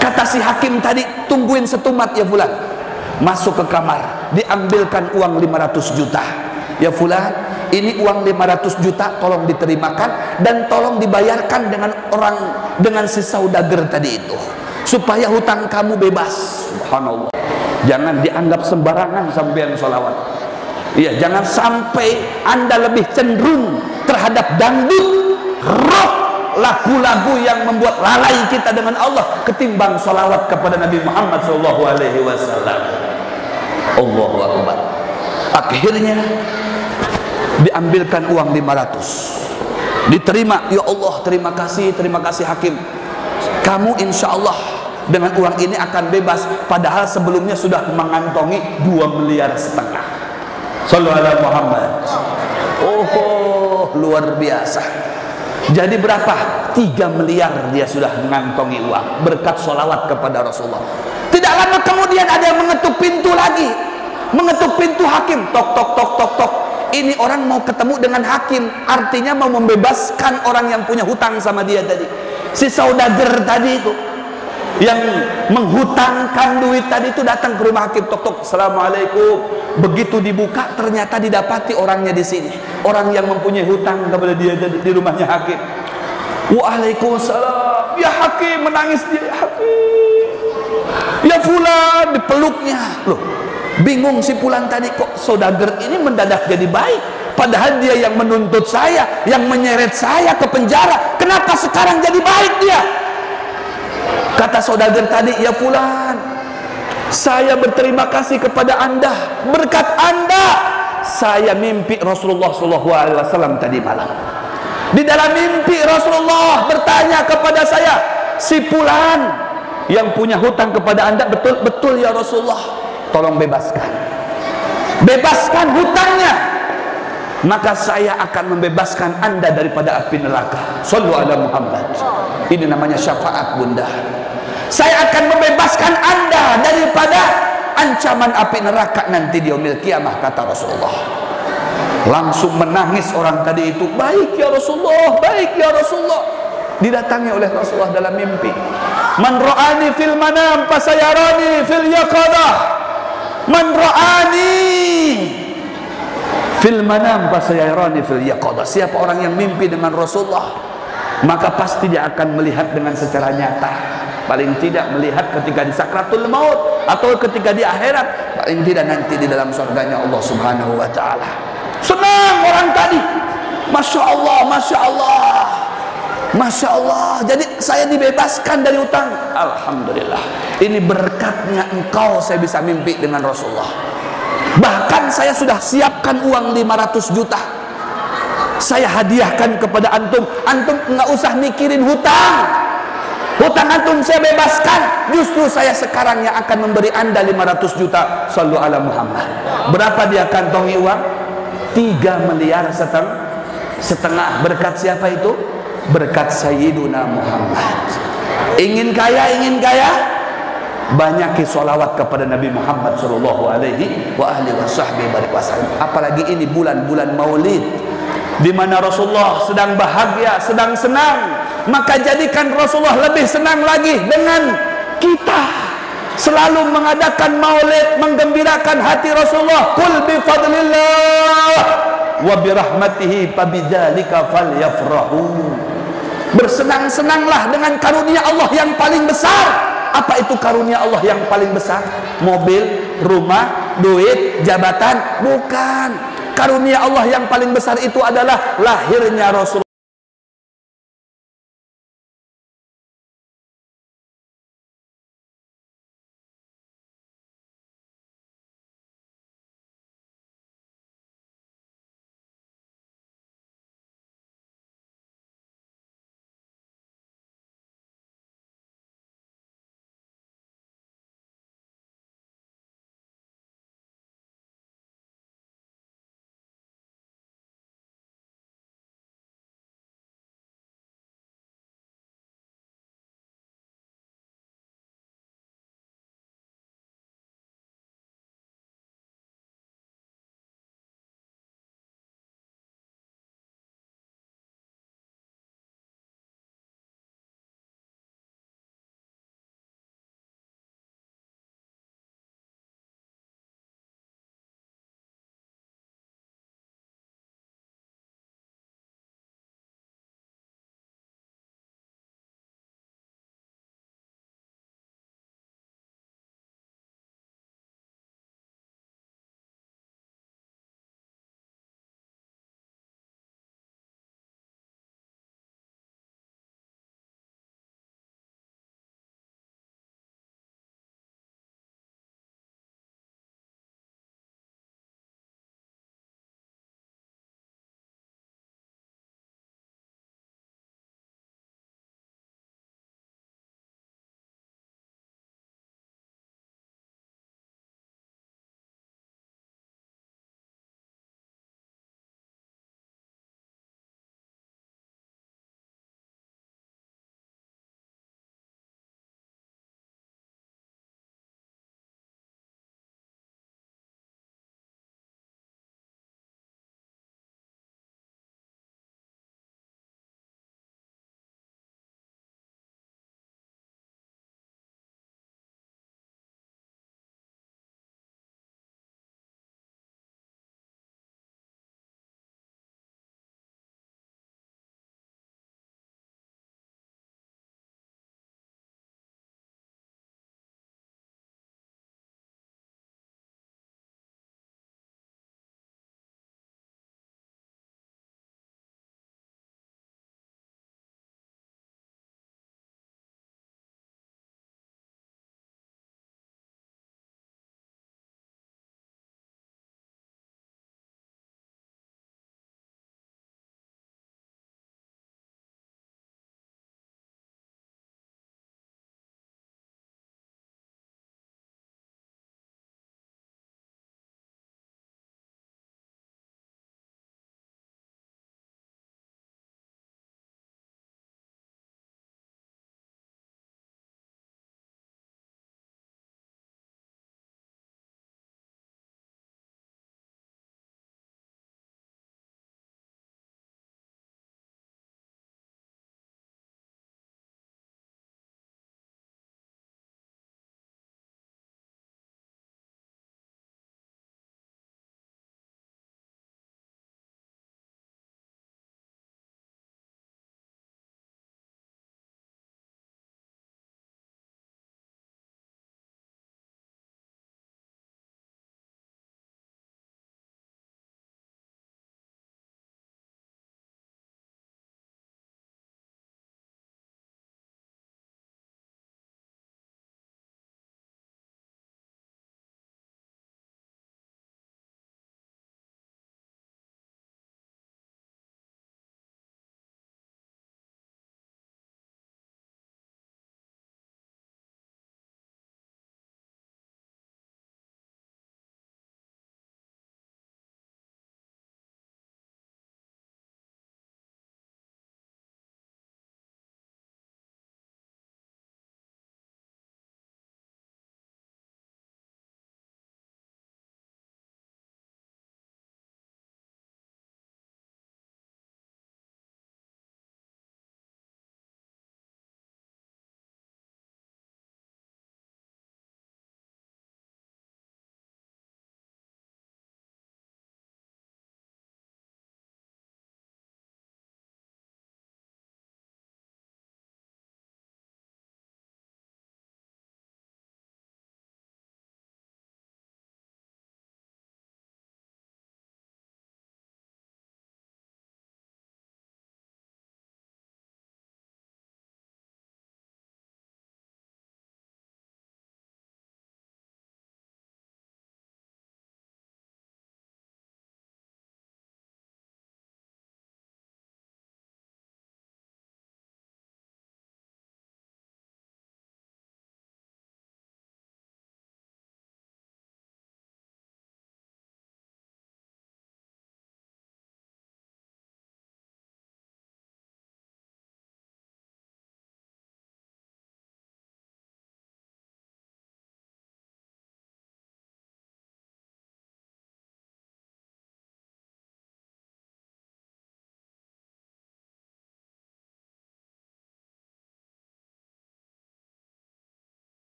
Kata si hakim tadi, tungguin setumat ya fulan. Masuk ke kamar, diambilkan uang 500 juta. Ya fulan, ini uang 500 juta tolong diterimakan dan tolong dibayarkan dengan si saudager tadi itu, supaya hutang kamu bebas. Subhanallah. Jangan dianggap sembarangan sampean sholawat. Iya, jangan sampai Anda lebih cenderung terhadap dangdut, rock, lagu-lagu yang membuat lalai kita dengan Allah ketimbang sholawat kepada Nabi Muhammad SAW. Allahu Akbar. Akhirnya diambilkan uang 500, diterima. Ya Allah, terima kasih hakim, kamu insya Allah dengan uang ini akan bebas, padahal sebelumnya sudah mengantongi 2,5 miliar. Shallallahu alaihi Muhammad. Oh, luar biasa. Jadi berapa? 3 miliar dia sudah mengantongi uang berkat sholawat kepada Rasulullah. Tidak lama kemudian ada yang mengetuk pintu lagi, mengetuk pintu hakim, tok tok tok tok tok. Ini orang mau ketemu dengan hakim, artinya mau membebaskan orang yang punya hutang sama dia tadi. Si saudager tadi itu yang menghutangkan duit tadi itu datang ke rumah hakim, tok tok, assalamualaikum. Begitu dibuka ternyata didapati orangnya di sini, orang yang mempunyai hutang kepada dia di rumahnya hakim. Waalaikumsalam ya hakim, menangis dia, ya hakim, ya fulan, dipeluknya. Loh, bingung si fulan tadi, kok saudager ini mendadak jadi baik, padahal dia yang menuntut saya, yang menyeret saya ke penjara, kenapa sekarang jadi baik dia? Kata saudager tadi, ya fulan, saya berterima kasih kepada Anda, berkat Anda saya mimpi Rasulullah SAW tadi malam. Di dalam mimpi Rasulullah bertanya kepada saya, si fulan yang punya hutang kepada Anda, betul ya Rasulullah, tolong bebaskan hutangnya, maka saya akan membebaskan Anda daripada api neraka. Shallu ala Muhammad. Ini namanya syafaat, bunda. Saya akan membebaskan Anda daripada ancaman api neraka nanti di yaumil kiamah, kata Rasulullah. Langsung menangis orang tadi itu, baik ya Rasulullah, baik ya Rasulullah. Didatangi oleh Rasulullah dalam mimpi. Man ra'ani fil manam fasayarani fil yaqadah. Man ra'ani fil manam fasayarani fil yaqadah. Siapa orang yang mimpi dengan Rasulullah, maka pasti dia akan melihat dengan secara nyata. Paling tidak melihat ketika di sakratul maut atau ketika di akhirat, paling tidak nanti di dalam surganya Allah Subhanahu wa taala. Senang orang tadi, masya Allah, masya Allah. Masya Allah, jadi saya dibebaskan dari utang. Alhamdulillah, ini berkatnya engkau saya bisa mimpi dengan Rasulullah. Bahkan saya sudah siapkan uang 500 juta, saya hadiahkan kepada antum. Antum nggak usah mikirin hutang. Hutang antum saya bebaskan. Justru saya sekarang yang akan memberi anda 500 juta. Sallu ala Muhammad. Berapa dia kantongi uang? 3 miliar setengah. Berkat siapa itu? Berkat Sayyiduna Muhammad. Ingin kaya, ingin kaya, banyaki sholawat kepada Nabi Muhammad sallallahu alaihi wa alihi wasallam. Apalagi ini bulan-bulan Maulid, di mana Rasulullah sedang bahagia, sedang senang. Maka jadikan Rasulullah lebih senang lagi dengan kita. Selalu mengadakan Maulid, menggembirakan hati Rasulullah. Qul bi fadlillah wa bi rahmatihi fabidzalika falyafrahu. Bersenang-senanglah dengan karunia Allah yang paling besar. Apa itu karunia Allah yang paling besar? Mobil, rumah, duit, jabatan? Bukan. Karunia Allah yang paling besar itu adalah lahirnya Rasulullah.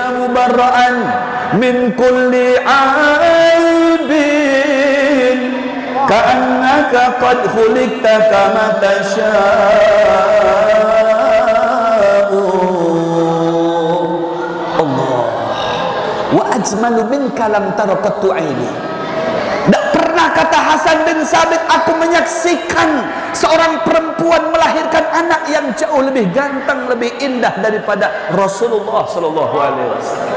mubarra'an min kulli 'aibin ka'annaka qad khuliqta kama tasha'u. Allah wa ajmalu minka lam tara qattu 'aini. Tak pernah kata Hasan bin Sabit aku menyaksikan seorang perempuan melahirkan anak yang jauh lebih ganteng, lebih indah daripada Rasulullah sallallahu alaihi wasallam,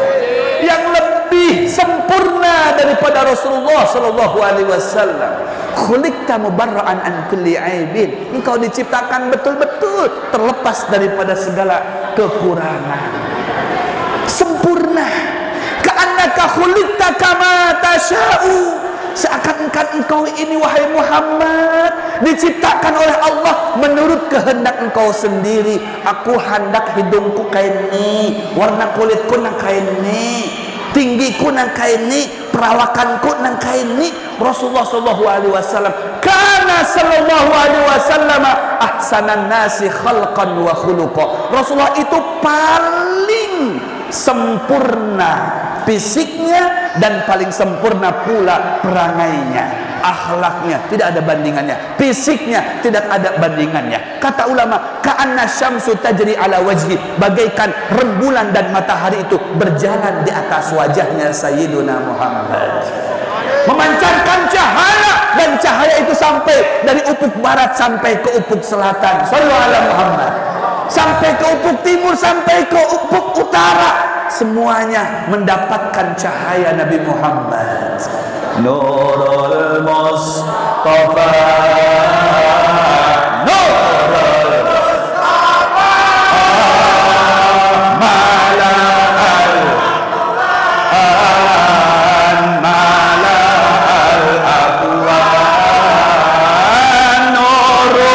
yang lebih sempurna daripada Rasulullah sallallahu alaihi wasallam. Khuliqta mubarra'an an kulli aibin, engkau diciptakan betul-betul terlepas daripada segala kekurangan, sempurna. Ka'annaka khuliqta kama tasha'u, seakan-akan engkau ini wahai Muhammad diciptakan oleh Allah menurut kehendak engkau sendiri. Aku hendak hidungku kayak ini, warna kulitku nang kayak ini, tinggiku nang kayak ini, perawakanku nang kayak ini. Rasulullah sallallahu alaihi wasallam kana sallallahu alaihi wasallam ahsanan nasi khalqan wa khuluqa. Rasulullah itu paling sempurna fisiknya dan paling sempurna pula perangainya, akhlaknya tidak ada bandingannya, fisiknya tidak ada bandingannya. Kata ulama, ka'anna syamsu tajri ala wajhi, bagaikan rembulan dan matahari itu berjalan di atas wajahnya Sayyiduna Muhammad, memancarkan cahaya, dan cahaya itu sampai dari ufuk barat sampai ke ufuk selatan. Sallallahu alaihi Muhammad. Sampai ke ufuk timur, sampai ke ufuk utara, semuanya mendapatkan cahaya Nabi Muhammad. Nurul Mustafa, Nurul Mustafa, Mala'al Mala'al Aqwan, Nurul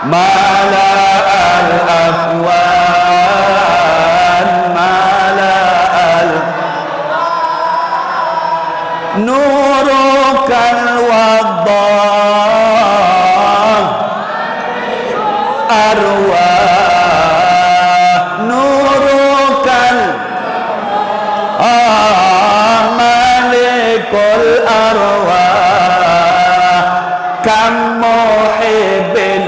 Mala'al afwan, mala'al nurukal waddah arwah, nurukal malikul arwah, kam muhibbin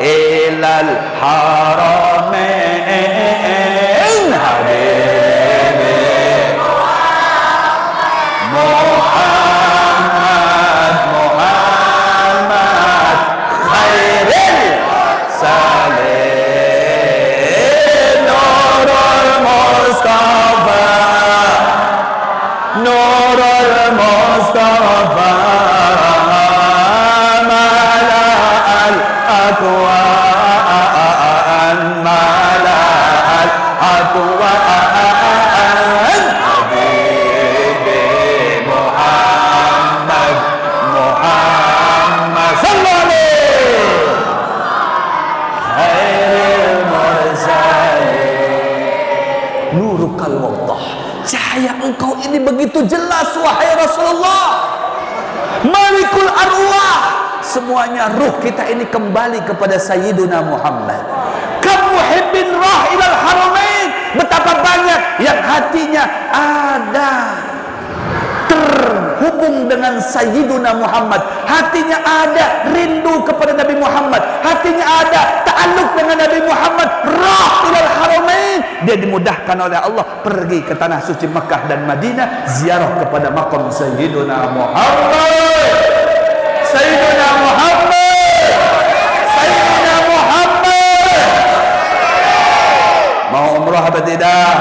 ilal haramain habibi Muhammad, Muhammad khairil salim, Nurul Mustafa, Nurul Mustafa, Mala'al Aqwan, Mala'al Aqwan, Habibi Muhammad, Muhammad sallallahu alaihi khairil mursalin, nurukal waddah, cahaya engkau ini begitu jelas wahai Rasulullah. Malikul arwah, semuanya ruh kita ini kembali kepada Sayyiduna Muhammad. Kamu muhibbin rah ilal haramain, betapa banyak yang hatinya ada terhubung dengan Sayyiduna Muhammad, hatinya ada rindu kepada Nabi Muhammad, hatinya ada ta'alluq dengan Nabi Muhammad, rah ilal haramain. Dia dimudahkan oleh Allah pergi ke tanah suci Mekah dan Madinah, ziarah kepada makam Sayyiduna Muhammad, Sayyiduna Muhammad, Sayyiduna Muhammad. Mau umrah apa tidak?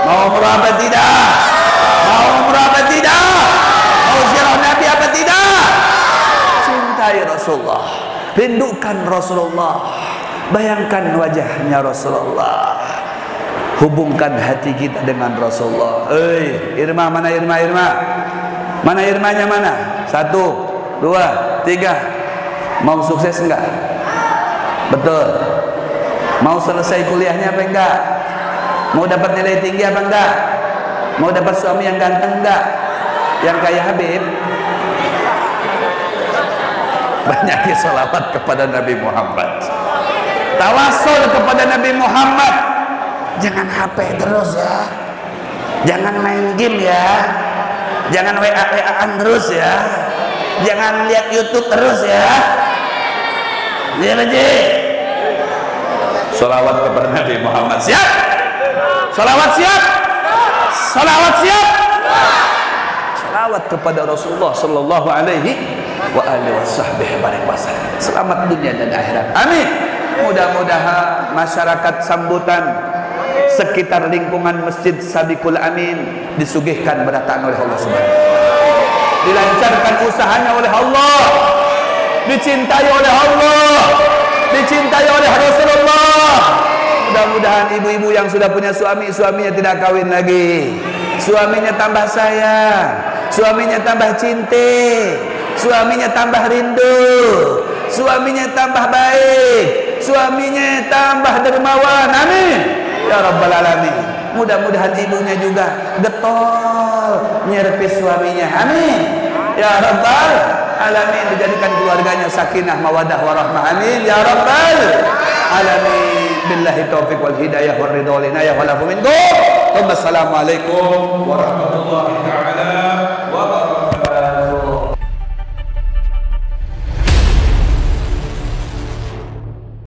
Mau umrah apa tidak? Mau umrah apa tidak? Mau ziarah Nabi apa tidak? Cintai Rasulullah, rindukan Rasulullah, bayangkan wajahnya Rasulullah, hubungkan hati kita dengan Rasulullah. Irma mana Irma? Irma mana? Irmanya mana? 1, 2, 3. Mau sukses enggak? Betul. Mau selesai kuliahnya apa enggak? Mau dapat nilai tinggi apa enggak? Mau dapat suami yang ganteng enggak? Yang kayak Habib? Banyaki salawat kepada Nabi Muhammad. Tawasul kepada Nabi Muhammad. Jangan HP terus ya. Jangan main game ya. Jangan WA-WA-an terus ya. Jangan lihat YouTube terus ya. Lihat aja. Salawat kepada Nabi Muhammad. Siap? Salawat siap? Salawat siap? Salawat kepada Rasulullah sallallahu alaihi wa alihi wasallam. Selamat dunia dan akhirat. Amin. Mudah-mudahan masyarakat sambutan sekitar lingkungan Masjid Sabiqul Amin disugihkan berdataan oleh Allah Subhanahu wa taala. Dilancarkan usahanya oleh Allah. Dicintai oleh Allah. Dicintai oleh Rasulullah. Mudah-mudahan ibu-ibu yang sudah punya suami, suaminya tidak kawin lagi. Suaminya tambah sayang, suaminya tambah cinta, suaminya tambah rindu, suaminya tambah baik, suaminya tambah dermawan. Amin ya rabbal alamin. Mudah-mudahan ibunya juga getol nyerpis suaminya. Amin ya rabbal alamin. Dijadikan keluarganya sakinah mawadah warahmah. Amin ya rabbal alamin. Billahi taufiq wal hidayah wal ridha wal inayah wal afu minkum. Wassalamualaikum warahmatullahi taala